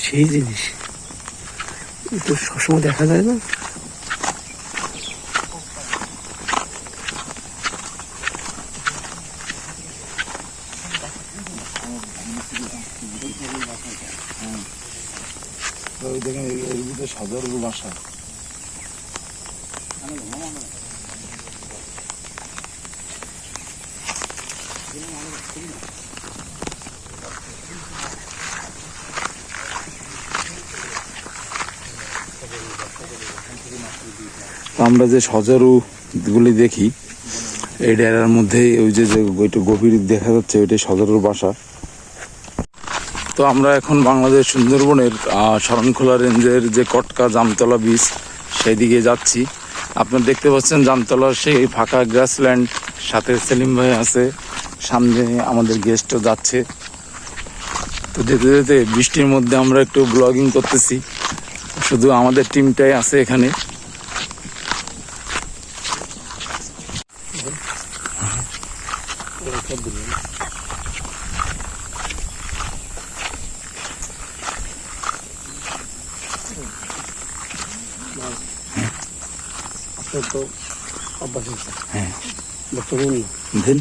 সেই জিনিস তো সবসময় দেখা যায় না। দেখেন এর ভিতরে সদরের বাসা। আমরা যে সজারু গুলি দেখি এই ডেরার মধ্যে ওই যে ওইটা গভীর দেখা যাচ্ছে ওইটাই সজারুর বাসা। তো আমরা এখন বাংলাদেশ সুন্দরবনের শরণখোলা রেঞ্জের যে কটকা জামতলা বীচ সেই দিকে যাচ্ছি। আপনারা দেখতে পাচ্ছেন জামতলার সেই ফাঁকা গ্রাসল্যান্ড, সাথে সেলিম ভাই আছে, সামনে আমাদের গেস্টও যাচ্ছে। তো যেতে যেতে বৃষ্টির মধ্যে আমরা একটু ব্লগিং করতেছি, শুধু আমাদের টিমটাই আছে এখানে। তো অভ্যাস আছে। হ্যাঁ, বর্তমান দেন